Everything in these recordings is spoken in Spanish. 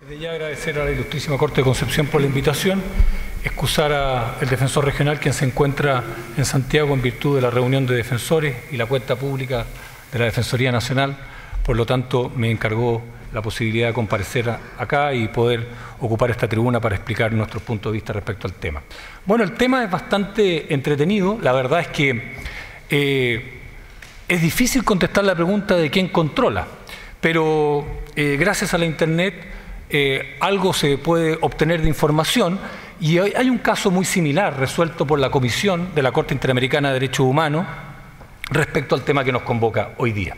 Desde ya agradecer a la Ilustrísima Corte de Concepción por la invitación, excusar al defensor regional quien se encuentra en Santiago en virtud de la reunión de defensores y la cuenta pública de la Defensoría Nacional. Por lo tanto, me encargó la posibilidad de comparecer acá y poder ocupar esta tribuna para explicar nuestros puntos de vista respecto al tema. Bueno, el tema es bastante entretenido. La verdad es que es difícil contestar la pregunta de quién controla, pero gracias a la Internet algo se puede obtener de información, y hay un caso muy similar resuelto por la Comisión de la Corte Interamericana de Derechos Humanos respecto al tema que nos convoca hoy día.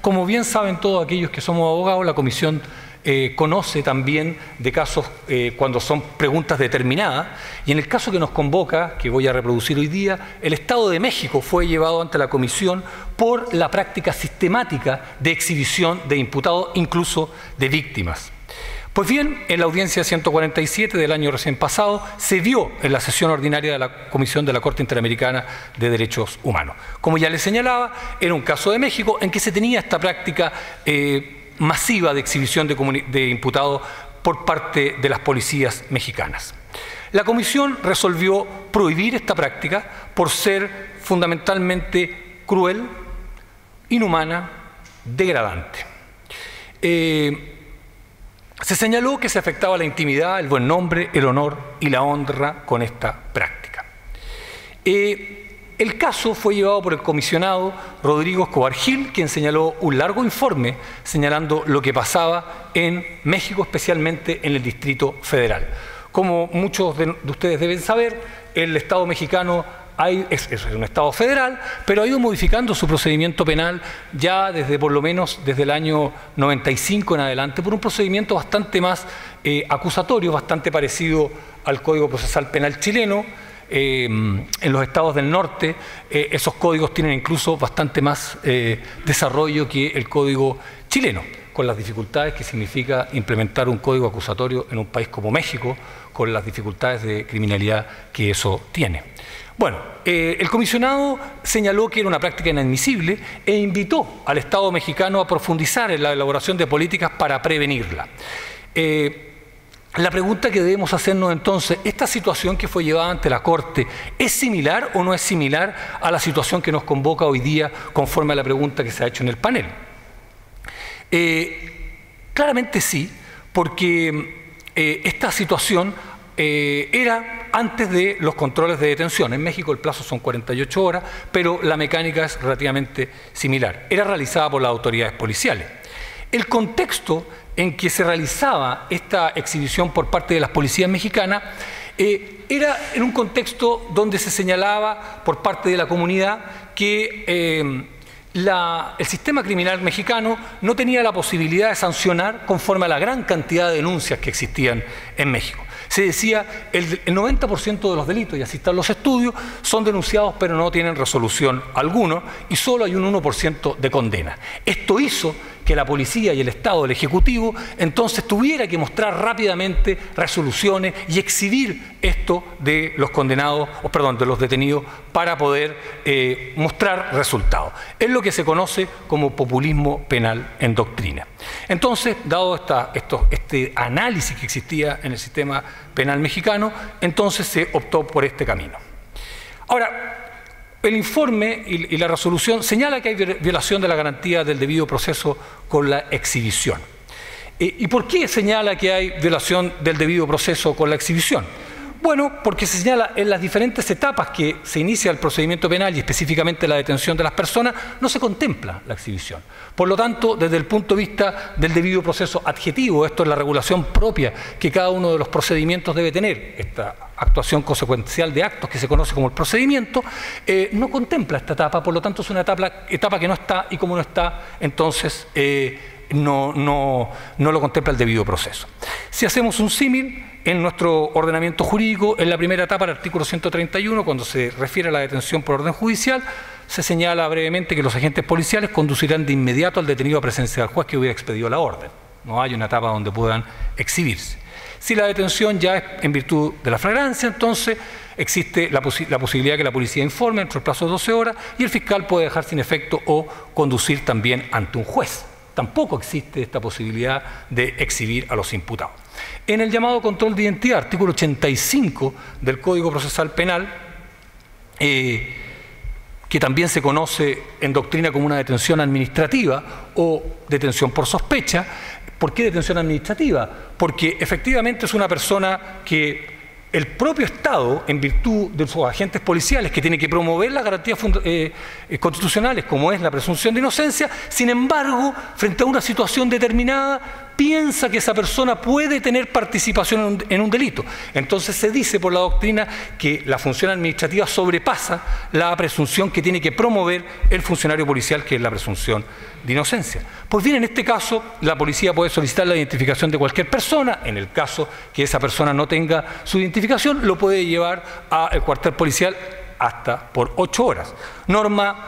Como bien saben todos aquellos que somos abogados, la Comisión conoce también de casos cuando son preguntas determinadas, y en el caso que nos convoca, que voy a reproducir hoy día, el Estado de México fue llevado ante la Comisión por la práctica sistemática de exhibición de imputados, incluso de víctimas. Pues bien, en la audiencia 147 del año recién pasado, se vio en la sesión ordinaria de la Comisión de la Corte Interamericana de Derechos Humanos. Como ya les señalaba, era un caso de México en que se tenía esta práctica masiva de exhibición de imputados por parte de las policías mexicanas. La Comisión resolvió prohibir esta práctica por ser fundamentalmente cruel, inhumana, degradante. Se señaló que se afectaba la intimidad, el buen nombre, el honor y la honra con esta práctica. El caso fue llevado por el comisionado Rodrigo Escobar Gil, quien señaló un largo informe señalando lo que pasaba en México, especialmente en el Distrito Federal. Como muchos de ustedes deben saber, el Estado mexicano es un Estado federal, pero ha ido modificando su procedimiento penal ya desde por lo menos desde el año 95 en adelante, por un procedimiento bastante más acusatorio, bastante parecido al Código Procesal Penal chileno. En los estados del norte esos códigos tienen incluso bastante más desarrollo que el Código chileno, con las dificultades que significa implementar un código acusatorio en un país como México, con las dificultades de criminalidad que eso tiene. Bueno, el comisionado señaló que era una práctica inadmisible e invitó al Estado mexicano a profundizar en la elaboración de políticas para prevenirla. La pregunta que debemos hacernos entonces, ¿esta situación que fue llevada ante la Corte es similar o no es similar a la situación que nos convoca hoy día conforme a la pregunta que se ha hecho en el panel? Claramente sí, porque esta situación era antes de los controles de detención. En México el plazo son 48 horas, pero la mecánica es relativamente similar. Era realizada por las autoridades policiales. El contexto en que se realizaba esta exhibición por parte de las policías mexicanas era en un contexto donde se señalaba por parte de la comunidad que el sistema criminal mexicano no tenía la posibilidad de sancionar conforme a la gran cantidad de denuncias que existían en México. Se decía el 90% de los delitos, y así están los estudios, son denunciados pero no tienen resolución alguna, y solo hay un 1% de condena. Esto hizo que la policía y el Estado, el Ejecutivo, entonces tuviera que mostrar rápidamente resoluciones y exhibir esto de los condenados, de los detenidos, para poder mostrar resultados. Es lo que se conoce como populismo penal en doctrina. Entonces, dado este análisis que existía en el sistema penal mexicano, entonces se optó por este camino. Ahora, el informe y la resolución señala que hay violación de la garantía del debido proceso con la exhibición. ¿Y por qué señala que hay violación del debido proceso con la exhibición? Bueno, porque se señala en las diferentes etapas que se inicia el procedimiento penal y específicamente la detención de las personas, no se contempla la exhibición. Por lo tanto, desde el punto de vista del debido proceso adjetivo, esto es la regulación propia que cada uno de los procedimientos debe tener, esta actuación consecuencial de actos que se conoce como el procedimiento, no contempla esta etapa, por lo tanto es una etapa que no está, y como no está, entonces no lo contempla el debido proceso. Si hacemos un símil, en nuestro ordenamiento jurídico, en la primera etapa, el artículo 131, cuando se refiere a la detención por orden judicial, se señala brevemente que los agentes policiales conducirán de inmediato al detenido a presencia del juez que hubiera expedido la orden. No hay una etapa donde puedan exhibirse. Si la detención ya es en virtud de la flagrancia, entonces existe la posibilidad que la policía informe dentro del plazo de 12 horas y el fiscal puede dejar sin efecto o conducir también ante un juez. Tampoco existe esta posibilidad de exhibir a los imputados. En el llamado control de identidad, artículo 85 del Código Procesal Penal, que también se conoce en doctrina como una detención administrativa o detención por sospecha. ¿Por qué detención administrativa? Porque efectivamente es una persona que el propio Estado, en virtud de sus agentes policiales, que tiene que promover las garantías constitucionales, como es la presunción de inocencia, sin embargo, frente a una situación determinada, piensa que esa persona puede tener participación en un delito. Entonces se dice por la doctrina que la función administrativa sobrepasa la presunción que tiene que promover el funcionario policial, que es la presunción de inocencia. Pues bien, en este caso, la policía puede solicitar la identificación de cualquier persona. En el caso que esa persona no tenga su identificación, lo puede llevar al cuartel policial hasta por 8 horas. Norma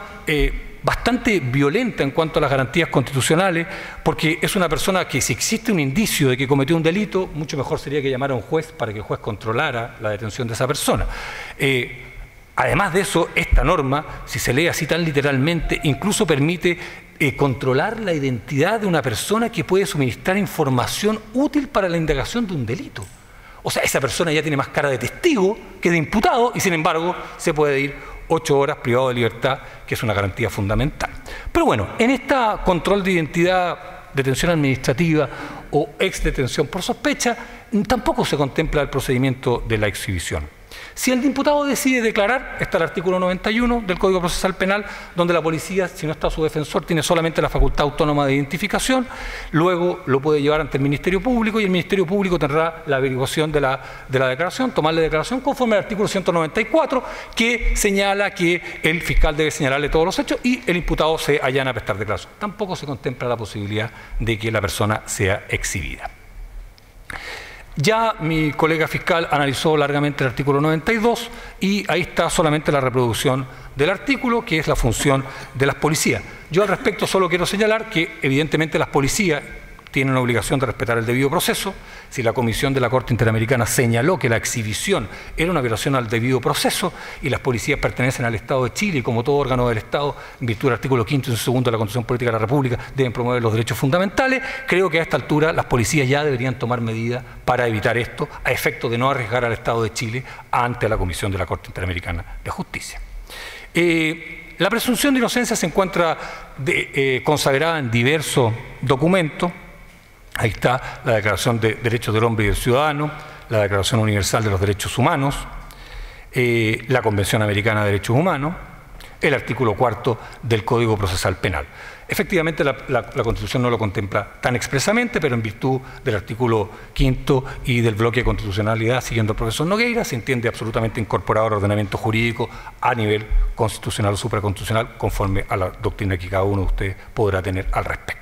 bastante violenta en cuanto a las garantías constitucionales, porque es una persona que, si existe un indicio de que cometió un delito, mucho mejor sería que llamara a un juez para que el juez controlara la detención de esa persona. Además de eso, esta norma, si se lee así tan literalmente, incluso permite controlar la identidad de una persona que puede suministrar información útil para la indagación de un delito. O sea, esa persona ya tiene más cara de testigo que de imputado y, sin embargo, se puede ir 8 horas privado de libertad, que es una garantía fundamental. Pero bueno, en esta control de identidad, detención administrativa o exdetención por sospecha, tampoco se contempla el procedimiento de la exhibición. Si el imputado decide declarar, está el artículo 91 del Código Procesal Penal, donde la policía, si no está su defensor, tiene solamente la facultad autónoma de identificación, luego lo puede llevar ante el Ministerio Público y el Ministerio Público tendrá la averiguación de la declaración, tomarle declaración conforme al artículo 194, que señala que el fiscal debe señalarle todos los hechos y el imputado se allana a prestar declaración. Tampoco se contempla la posibilidad de que la persona sea exhibida. Ya mi colega fiscal analizó largamente el artículo 92 y ahí está solamente la reproducción del artículo, que es la función de las policías. Yo al respecto solo quiero señalar que evidentemente las policías tienen la obligación de respetar el debido proceso. Si la Comisión de la Corte Interamericana señaló que la exhibición era una violación al debido proceso y las policías pertenecen al Estado de Chile y como todo órgano del Estado, en virtud del artículo 5 y 2 de la Constitución Política de la República, deben promover los derechos fundamentales, creo que a esta altura las policías ya deberían tomar medidas para evitar esto, a efecto de no arriesgar al Estado de Chile ante la Comisión de la Corte Interamericana de Justicia. La presunción de inocencia se encuentra consagrada en diversos documentos. Ahí está la Declaración de Derechos del Hombre y del Ciudadano, la Declaración Universal de los Derechos Humanos, la Convención Americana de Derechos Humanos, el artículo 4 del Código Procesal Penal. Efectivamente, la Constitución no lo contempla tan expresamente, pero en virtud del artículo 5 y del bloque de constitucionalidad, siguiendo al profesor Nogueira, se entiende absolutamente incorporado al ordenamiento jurídico a nivel constitucional o supraconstitucional, conforme a la doctrina que cada uno de ustedes podrá tener al respecto.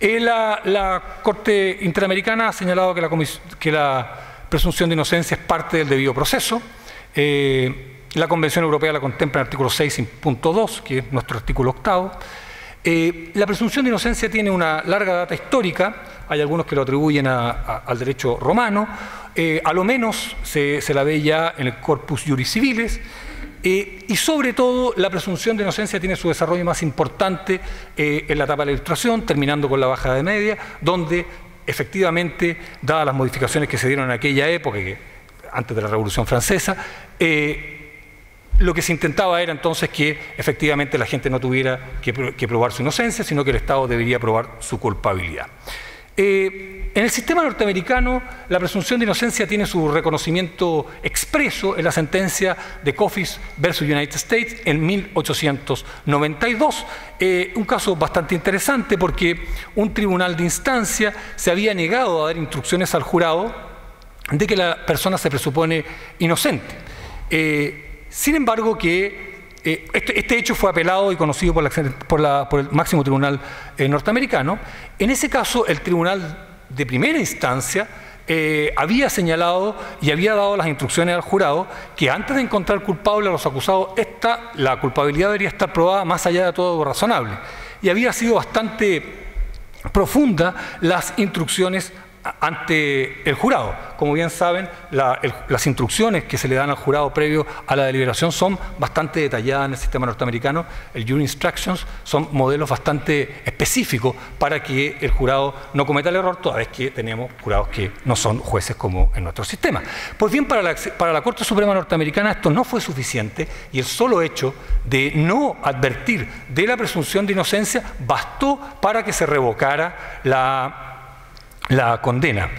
La Corte Interamericana ha señalado que la presunción de inocencia es parte del debido proceso. La Convención Europea la contempla en el artículo 6.2, que es nuestro artículo 8. La presunción de inocencia tiene una larga data histórica. Hay algunos que lo atribuyen al derecho romano. A lo menos se la ve ya en el Corpus Juris Civilis. Y sobre todo la presunción de inocencia tiene su desarrollo más importante en la etapa de la Ilustración, terminando con la Baja Edad Media, donde efectivamente, dadas las modificaciones que se dieron en aquella época, antes de la Revolución Francesa, lo que se intentaba era entonces que efectivamente la gente no tuviera que probar su inocencia, sino que el Estado debería probar su culpabilidad. En el sistema norteamericano, la presunción de inocencia tiene su reconocimiento expreso en la sentencia de Coffis versus United States en 1892, un caso bastante interesante porque un tribunal de instancia se había negado a dar instrucciones al jurado de que la persona se presupone inocente. Sin embargo, este hecho fue apelado y conocido por el máximo tribunal norteamericano. En ese caso, el tribunal de primera instancia había señalado y había dado las instrucciones al jurado que antes de encontrar culpable a los acusados, la culpabilidad debería estar probada más allá de todo razonable. Y había sido bastante profunda las instrucciones ante el jurado. Como bien saben, las instrucciones que se le dan al jurado previo a la deliberación son bastante detalladas en el sistema norteamericano. El Jury Instructions son modelos bastante específicos para que el jurado no cometa el error, toda vez que tenemos jurados que no son jueces como en nuestro sistema. Pues bien, para la Corte Suprema norteamericana esto no fue suficiente, y el solo hecho de no advertir de la presunción de inocencia bastó para que se revocara la condena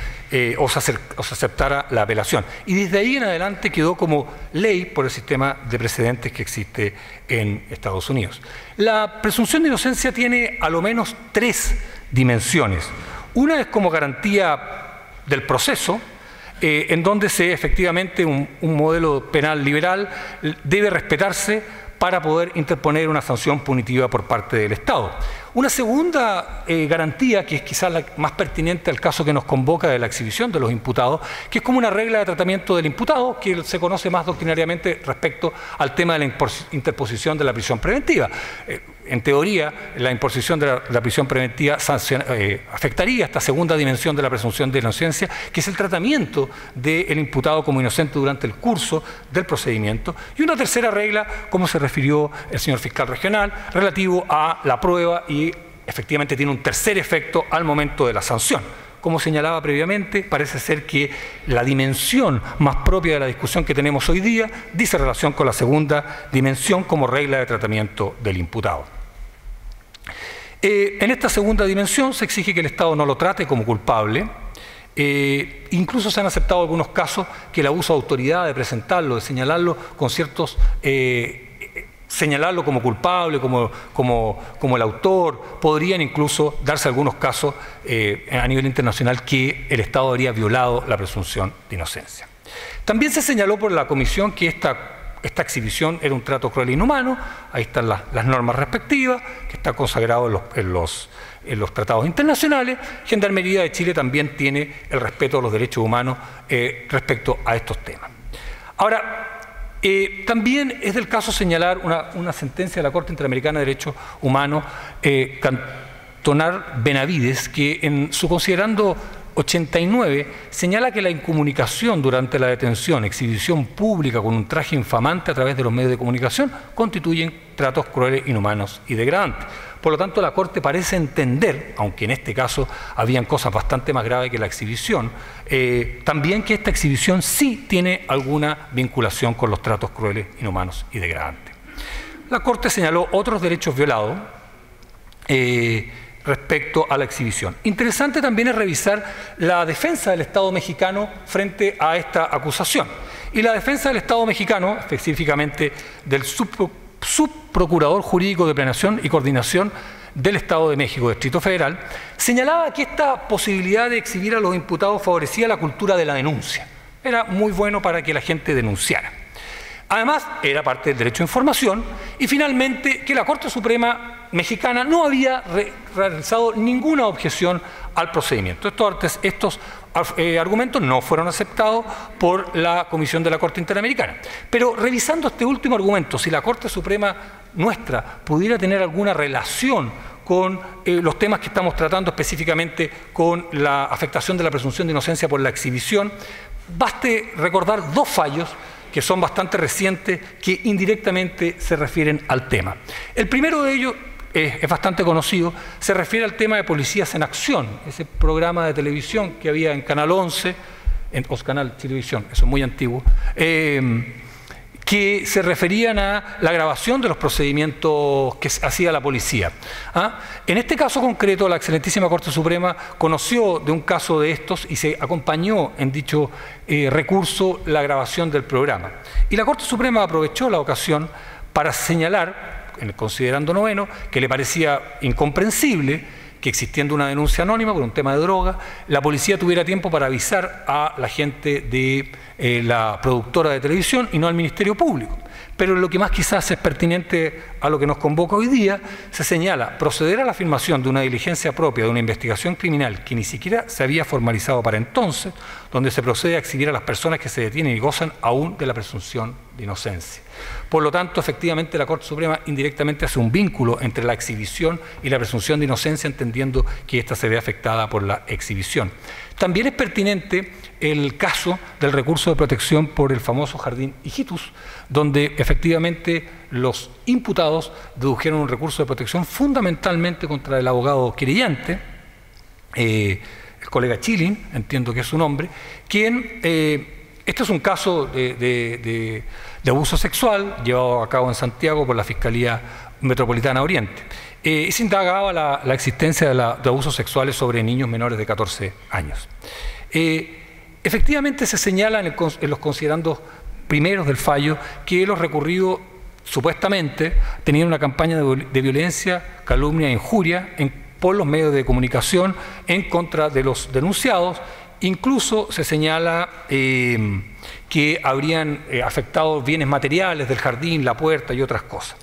o se aceptara la apelación. Y desde ahí en adelante quedó como ley por el sistema de precedentes que existe en Estados Unidos. La presunción de inocencia tiene a lo menos 3 dimensiones. Una es como garantía del proceso, en donde efectivamente un modelo penal liberal debe respetarse para poder interponer una sanción punitiva por parte del Estado. Una segunda garantía, que es quizás la más pertinente al caso que nos convoca de la exhibición de los imputados, que es como una regla de tratamiento del imputado, que se conoce más doctrinariamente respecto al tema de la interposición de la prisión preventiva. En teoría, la imposición de la prisión preventiva afectaría esta segunda dimensión de la presunción de inocencia, que es el tratamiento del imputado como inocente durante el curso del procedimiento. Y una tercera regla, como se refirió el señor fiscal regional, relativo a la prueba, y efectivamente tiene un tercer efecto al momento de la sanción. Como señalaba previamente, parece ser que la dimensión más propia de la discusión que tenemos hoy día dice relación con la segunda dimensión como regla de tratamiento del imputado. En esta segunda dimensión se exige que el Estado no lo trate como culpable. Incluso se han aceptado algunos casos que el abuso de autoridad, de presentarlo, de señalarlo con ciertos... señalarlo como culpable, como el autor, podrían incluso darse algunos casos a nivel internacional que el Estado habría violado la presunción de inocencia. También se señaló por la Comisión que esta exhibición era un trato cruel e inhumano. Ahí están las normas respectivas, que está consagrado en los tratados internacionales. Gendarmería de Chile también tiene el respeto a los derechos humanos respecto a estos temas. Ahora, también es del caso señalar una sentencia de la Corte Interamericana de Derechos Humanos, Cantonar Benavides, que en su considerando 89 señala que la incomunicación durante la detención, exhibición pública con un traje infamante a través de los medios de comunicación, constituyen tratos crueles, inhumanos y degradantes. Por lo tanto, la Corte parece entender, aunque en este caso habían cosas bastante más graves que la exhibición, también que esta exhibición sí tiene alguna vinculación con los tratos crueles, inhumanos y degradantes. La Corte señaló otros derechos violados respecto a la exhibición. Interesante también es revisar la defensa del Estado mexicano frente a esta acusación. Y la defensa del Estado mexicano, específicamente del subprocurador jurídico de planeación y coordinación del Estado de México, Distrito Federal, señalaba que esta posibilidad de exhibir a los imputados favorecía la cultura de la denuncia. Era muy bueno para que la gente denunciara. Además, era parte del derecho a información, y finalmente que la Corte Suprema mexicana no había realizado ninguna objeción al procedimiento. Estos argumentos no fueron aceptados por la Comisión de la Corte Interamericana. Pero revisando este último argumento, si la Corte Suprema nuestra pudiera tener alguna relación con los temas que estamos tratando, específicamente con la afectación de la presunción de inocencia por la exhibición, baste recordar 2 fallos que son bastante recientes, que indirectamente se refieren al tema. El primero de ellos es bastante conocido, se refiere al tema de Policías en Acción, ese programa de televisión que había en Canal 11, o Canal Televisión, eso es muy antiguo, que se referían a la grabación de los procedimientos que hacía la policía. En este caso concreto, la excelentísima Corte Suprema conoció de un caso de estos y se acompañó en dicho recurso la grabación del programa. Y la Corte Suprema aprovechó la ocasión para señalar, en el considerando noveno, que le parecía incomprensible que existiendo una denuncia anónima por un tema de droga, la policía tuviera tiempo para avisar a la gente de la productora de televisión y no al Ministerio Público. Pero lo que más quizás es pertinente a lo que nos convoca hoy día, se señala proceder a la afirmación de una diligencia propia de una investigación criminal que ni siquiera se había formalizado para entonces, donde se procede a exhibir a las personas que se detienen y gozan aún de la presunción de inocencia. Por lo tanto, efectivamente, la Corte Suprema indirectamente hace un vínculo entre la exhibición y la presunción de inocencia, entendiendo que ésta se ve afectada por la exhibición. También es pertinente el caso del recurso de protección por el famoso jardín Hijitus, donde efectivamente los imputados dedujeron un recurso de protección fundamentalmente contra el abogado querellante, el colega Chilin, entiendo que es su nombre, quien, este es un caso de abuso sexual llevado a cabo en Santiago por la Fiscalía Metropolitana Oriente. Y se indagaba la existencia de abusos sexuales sobre niños menores de 14 años. Efectivamente se señala en los considerandos primeros del fallo que los recurridos supuestamente tenían una campaña de violencia, calumnia e injuria por los medios de comunicación en contra de los denunciados. Incluso se señala que habrían afectado bienes materiales del jardín, la puerta y otras cosas.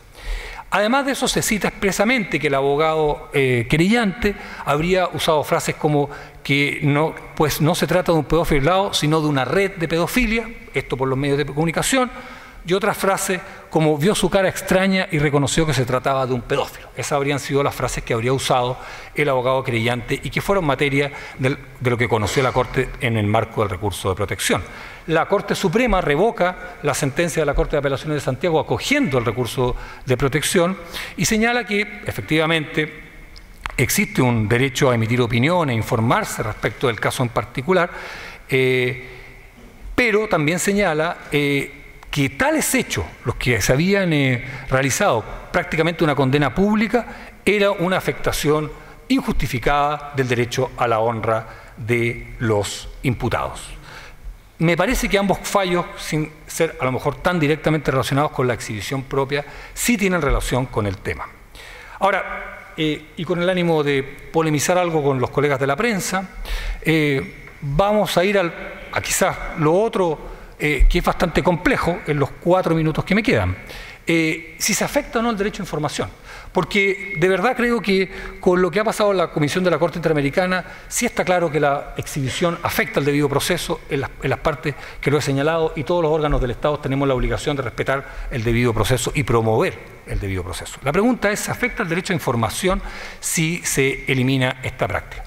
Además de eso, se cita expresamente que el abogado querellante habría usado frases como que no se trata de un pedófilo aislado, sino de una red de pedofilia, esto por los medios de comunicación, y otras frases como vio su cara extraña y reconoció que se trataba de un pedófilo. Esas habrían sido las frases que habría usado el abogado querellante y que fueron materia de lo que conoció la Corte en el marco del recurso de protección. La Corte Suprema revoca la sentencia de la Corte de Apelaciones de Santiago acogiendo el recurso de protección y señala que efectivamente existe un derecho a emitir opinión e informarse respecto del caso en particular, pero también señala que tales hechos, los que se habían realizado prácticamente una condena pública, era una afectación injustificada del derecho a la honra de los imputados. Me parece que ambos fallos, sin ser a lo mejor tan directamente relacionados con la exhibición propia, sí tienen relación con el tema. Ahora, y con el ánimo de polemizar algo con los colegas de la prensa, vamos a ir a quizás lo otro que es bastante complejo en los 4 minutos que me quedan. Si se afecta o no el derecho a información. Porque de verdad creo que con lo que ha pasado en la Comisión de la Corte Interamericana, sí está claro que la exhibición afecta al debido proceso en las partes que lo he señalado, y todos los órganos del Estado tenemos la obligación de respetar el debido proceso y promover el debido proceso. La pregunta es, ¿se afecta el derecho a información si se elimina esta práctica?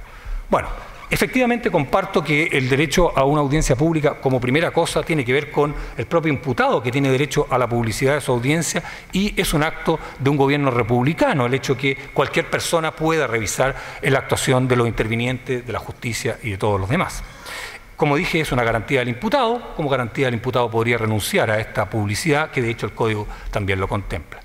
Bueno, efectivamente comparto que el derecho a una audiencia pública como primera cosa tiene que ver con el propio imputado que tiene derecho a la publicidad de su audiencia, y es un acto de un gobierno republicano el hecho que cualquier persona pueda revisar la actuación de los intervinientes, de la justicia y de todos los demás. Como dije, es una garantía del imputado. Como garantía del imputado podría renunciar a esta publicidad, que de hecho el Código también lo contempla.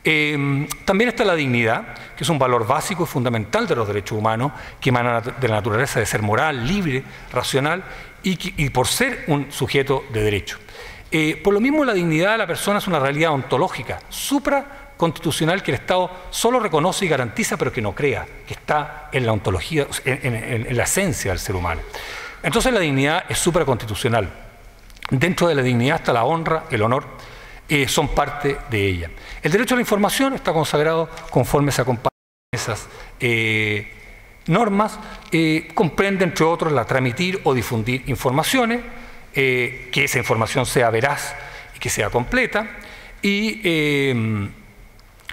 También está la dignidad, que es un valor básico y fundamental de los derechos humanos, que emana de la naturaleza de ser moral, libre, racional y por ser un sujeto de derecho. Por lo mismo, la dignidad de la persona es una realidad ontológica, supraconstitucional, que el Estado solo reconoce y garantiza, pero que no crea, que está en la ontología, en la esencia del ser humano. Entonces la dignidad es supraconstitucional. Dentro de la dignidad está la honra, el honor, son parte de ella. El derecho a la información está consagrado conforme se acompañan esas normas, comprende entre otros la transmitir o difundir informaciones, que esa información sea veraz y que sea completa, y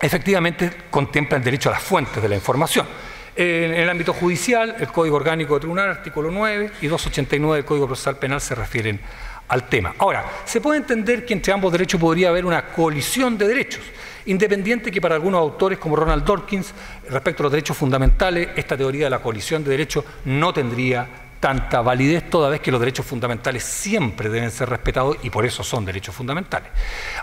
efectivamente contempla el derecho a las fuentes de la información. En el ámbito judicial, el Código Orgánico de Tribunal, artículo 9 y 289 del Código Procesal Penal se refieren al tema. Ahora, se puede entender que entre ambos derechos podría haber una colisión de derechos, independiente que para algunos autores como Ronald Dworkin, respecto a los derechos fundamentales, esta teoría de la colisión de derechos no tendría tanta validez, toda vez que los derechos fundamentales siempre deben ser respetados y por eso son derechos fundamentales.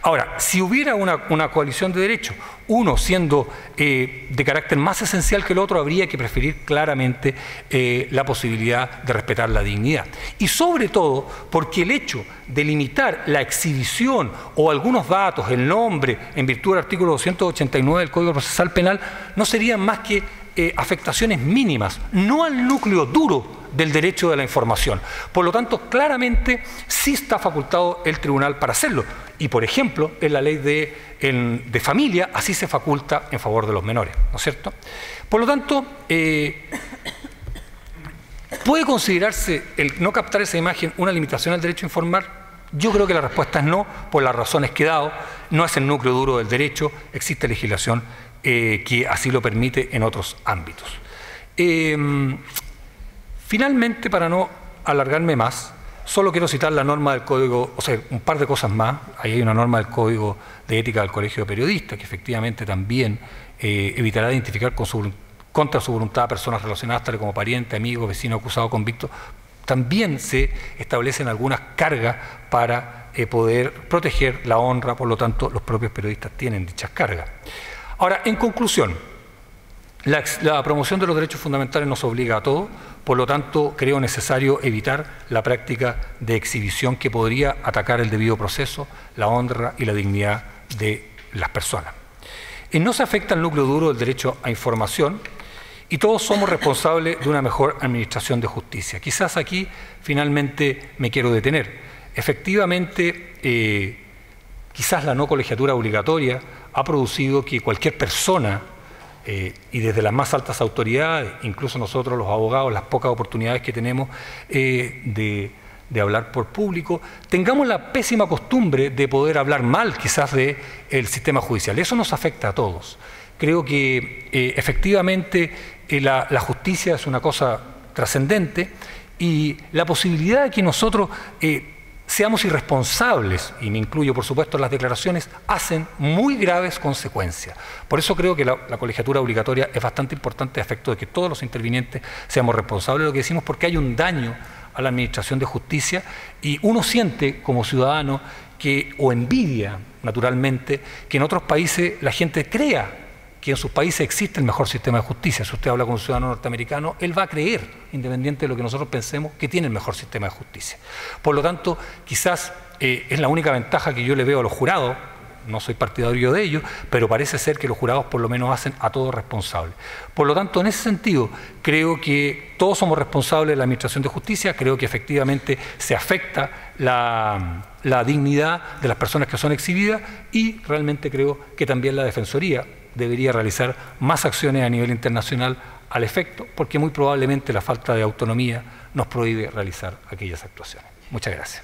Ahora, si hubiera una coalición de derechos, uno siendo de carácter más esencial que el otro, habría que preferir claramente la posibilidad de respetar la dignidad. Y sobre todo porque el hecho de limitar la exhibición o algunos datos, el nombre, en virtud del artículo 289 del Código Procesal Penal, no serían más que afectaciones mínimas, no al núcleo duro del derecho de la información. Por lo tanto, claramente sí está facultado el tribunal para hacerlo. Y, por ejemplo, en la ley de familia, así se faculta en favor de los menores, ¿no es cierto? Por lo tanto, ¿puede considerarse el no captar esa imagen una limitación al derecho a informar? Yo creo que la respuesta es no, por las razones que he dado. No es el núcleo duro del derecho, existe legislación que así lo permite en otros ámbitos. Finalmente, para no alargarme más, solo quiero citar la norma del Código, o sea, un par de cosas más. Ahí hay una norma del Código de Ética del Colegio de Periodistas que efectivamente también evitará identificar contra su voluntad a personas relacionadas tales como parientes, amigos, vecinos, acusados, convictos. También se establecen algunas cargas para poder proteger la honra, por lo tanto los propios periodistas tienen dichas cargas. Ahora, en conclusión, la promoción de los derechos fundamentales nos obliga a todos, por lo tanto creo necesario evitar la práctica de exhibición que podría atacar el debido proceso, la honra y la dignidad de las personas. No se afecta el núcleo duro del derecho a información y todos somos responsables de una mejor administración de justicia. Quizás aquí finalmente me quiero detener. Efectivamente, quizás la no colegiatura obligatoria ha producido que cualquier persona, y desde las más altas autoridades, incluso nosotros los abogados, las pocas oportunidades que tenemos de hablar por público, tengamos la pésima costumbre de poder hablar mal quizás del sistema judicial. Eso nos afecta a todos. Creo que efectivamente la justicia es una cosa trascendente y la posibilidad de que nosotros seamos irresponsables, y me incluyo por supuesto en las declaraciones, hacen muy graves consecuencias. Por eso creo que la colegiatura obligatoria es bastante importante a efecto de que todos los intervinientes seamos responsables de lo que decimos, porque hay un daño a la administración de justicia y uno siente como ciudadano que, o envidia naturalmente, que en otros países la gente crea que en sus países existe el mejor sistema de justicia. Si usted habla con un ciudadano norteamericano, él va a creer, independiente de lo que nosotros pensemos, que tiene el mejor sistema de justicia. Por lo tanto, quizás es la única ventaja que yo le veo a los jurados. No soy partidario de ellos, pero parece ser que los jurados por lo menos hacen a todos responsables. Por lo tanto, en ese sentido, creo que todos somos responsables de la administración de justicia. Creo que efectivamente se afecta la dignidad de las personas que son exhibidas y realmente creo que también la Defensoría debería realizar más acciones a nivel internacional al efecto, porque muy probablemente la falta de autonomía nos prohíbe realizar aquellas actuaciones. Muchas gracias.